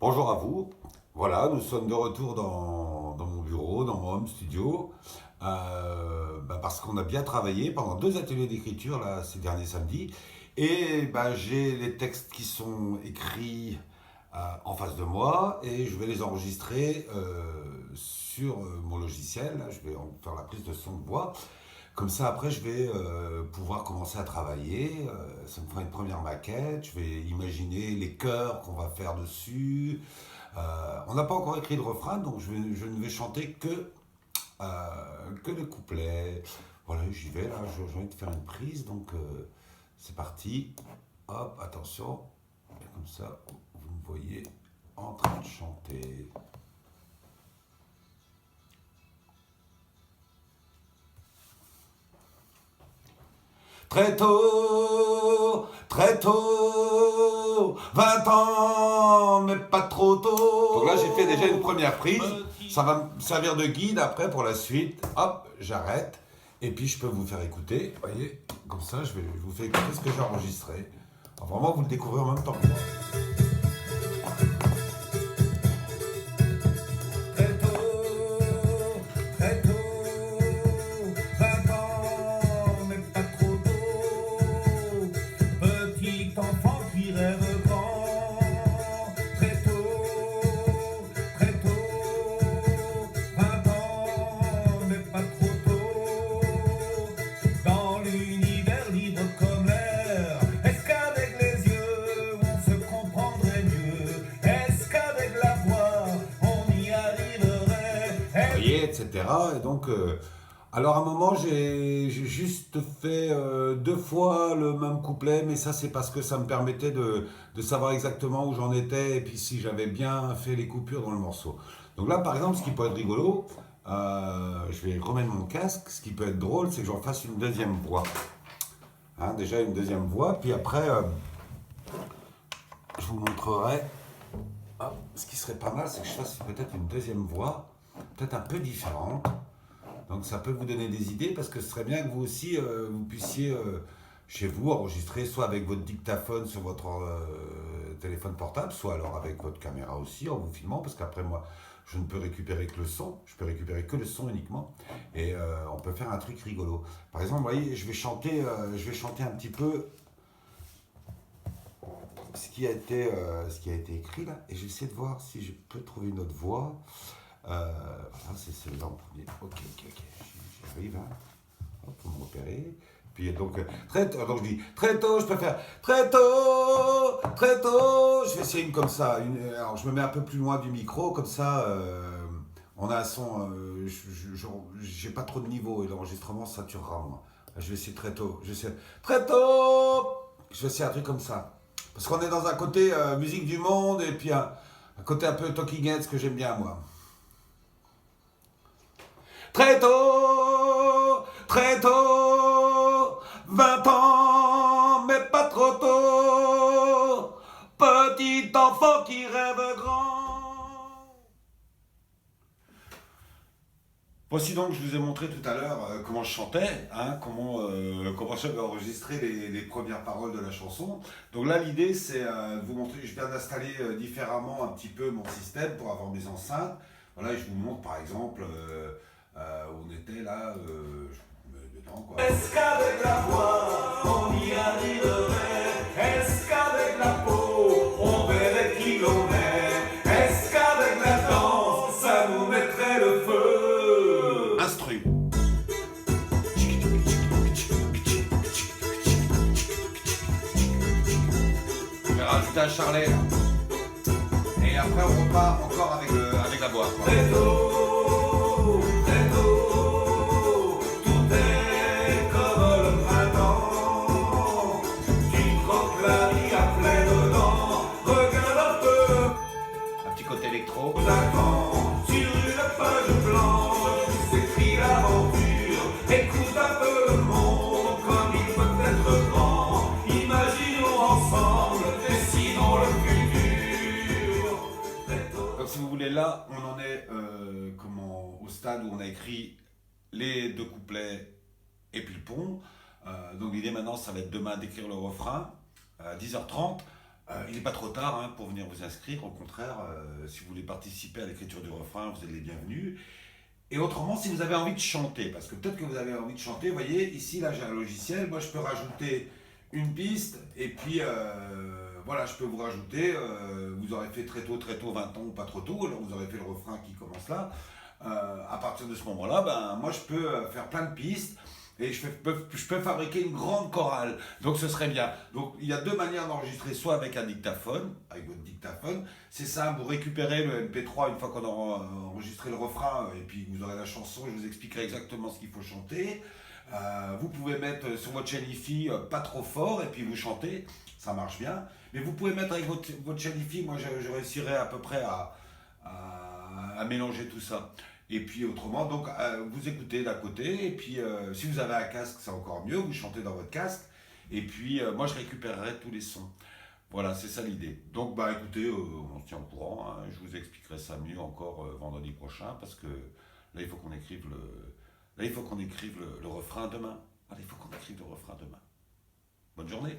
Bonjour à vous. Voilà, nous sommes de retour dans mon bureau, dans mon home studio, parce qu'on a bien travaillé pendant 2 ateliers d'écriture là, ces derniers samedis. Et j'ai les textes qui sont écrits en face de moi et je vais les enregistrer sur mon logiciel. Là, je vais en faire la prise de son de voix. Comme ça, après, je vais pouvoir commencer à travailler. Ça me fera une première maquette. Je vais imaginer les chœurs qu'on va faire dessus. On n'a pas encore écrit de refrain, donc je ne vais chanter que le couplet. Voilà, j'y vais là. J'ai envie de faire une prise, donc c'est parti. Hop, attention. Et comme ça, vous me voyez en train de chanter. Très tôt, 20 ans, mais pas trop tôt. Donc là, j'ai fait déjà une première prise. Ça va me servir de guide après pour la suite. Hop, j'arrête. Et puis, je peux vous faire écouter. Vous voyez, comme ça, je vous fais écouter ce que j'ai enregistré. Alors, vraiment, vous le découvrez en même temps que moi. Très tôt, 20 ans, mais pas trop tôt. Petit enfant qui rêve grand. Très tôt, 20 ans, mais pas trop tôt. Dans l'univers libre comme l'air, est-ce qu'avec les yeux on se comprendrait mieux? Est-ce qu'avec la voix on y arriverait? Vous voyez, etc. Et donc, alors à un moment, j'ai juste fait 2 fois le même couplet, mais ça c'est parce que ça me permettait de savoir exactement où j'en étais et puis si j'avais bien fait les coupures dans le morceau. Donc là, par exemple, ce qui peut être rigolo, je vais remettre mon casque. Ce qui peut être drôle, c'est que j'en fasse une deuxième voix. Hein, déjà une deuxième voix, puis après, je vous montrerai. Ce qui serait pas mal, c'est que je fasse peut-être une deuxième voix, peut-être un peu différente. Donc ça peut vous donner des idées parce que ce serait bien que vous aussi, vous puissiez chez vous enregistrer soit avec votre dictaphone sur votre téléphone portable, soit alors avec votre caméra aussi en vous filmant parce qu'après moi, je ne peux récupérer que le son, je peux récupérer que le son uniquement et on peut faire un truc rigolo. Par exemple, vous voyez, je vais chanter un petit peu ce qui a été écrit là et je vais essayer de voir si je peux trouver une autre voix. Voilà, c'est celle-là en premier. Ok, j'y arrive. Hein. Hop, vous me repérez. Puis donc, très tôt, donc je dis très tôt, je peux faire très tôt, très tôt. Je vais essayer une comme ça. Alors je me mets un peu plus loin du micro, comme ça on a un son. J'ai pas trop de niveau et l'enregistrement saturera moi. Je vais essayer très tôt. Je vais essayer très tôt. Je vais essayer un truc comme ça. Parce qu'on est dans un côté musique du monde et puis un côté un peu Talking Heads que j'aime bien moi. Très tôt, 20 ans, mais pas trop tôt. Petit enfant qui rêve grand. Voici donc, je vous ai montré tout à l'heure comment je chantais, hein, comment j'avais enregistré les premières paroles de la chanson. Donc là, l'idée, c'est de vous montrer, je viens d'installer différemment un petit peu mon système pour avoir mes enceintes. Voilà, et je vous montre par exemple où on était là, je me mets dedans quoi. Est-ce qu'avec la voix, on y arriverait? Est-ce qu'avec la peau, on verrait qui l'on est? Est-ce qu'avec la danse, ça nous mettrait le feu? Instru. Je vais rajouter un charlet là. Et après on repart encore avec la voix. Très tôt, tout est comme le printemps. Tu croques la vie à pleines dents. Regarde un peu. Un petit côté électro. Sur une page blanche, s'écrit l'aventure. Écoute un peu le monde comme il peut être grand. Imaginons ensemble, dessinons le futur. Donc si vous voulez, là, on en est au stade où on a écrit les 2 couplets et puis le pont. Donc l'idée maintenant, ça va être demain d'écrire le refrain à 10h30. Il n'est pas trop tard hein, pour venir vous inscrire. Au contraire, si vous voulez participer à l'écriture du refrain, vous êtes les bienvenus. Et autrement, si vous avez envie de chanter, parce que peut-être que vous avez envie de chanter, vous voyez, ici, là, j'ai un logiciel. Moi, je peux rajouter une piste. Et puis, voilà, je peux vous rajouter. Vous aurez fait très tôt, 20 ans ou pas trop tôt. Alors, vous aurez fait le refrain qui commence là. À partir de ce moment-là, ben, moi, je peux faire plein de pistes. Et je peux fabriquer une grande chorale. Donc ce serait bien. Donc il y a deux manières d'enregistrer, soit avec un dictaphone, avec votre dictaphone. C'est simple, vous récupérez le MP3 une fois qu'on aura enregistré le refrain, et puis vous aurez la chanson, je vous expliquerai exactement ce qu'il faut chanter. Vous pouvez mettre sur votre chaîne hi-fi pas trop fort, et puis vous chantez, ça marche bien. Mais vous pouvez mettre avec votre chaîne hi-fi, moi je réussirai à peu près à mélanger tout ça. Et puis autrement, donc vous écoutez d'à côté, et puis si vous avez un casque, c'est encore mieux, vous chantez dans votre casque, et puis moi je récupérerai tous les sons. Voilà, c'est ça l'idée. Donc bah écoutez, on se tient au courant, hein, je vous expliquerai ça mieux encore vendredi prochain, parce que là il faut qu'on écrive le refrain demain. Allez, il faut qu'on écrive le refrain demain. Bonne journée.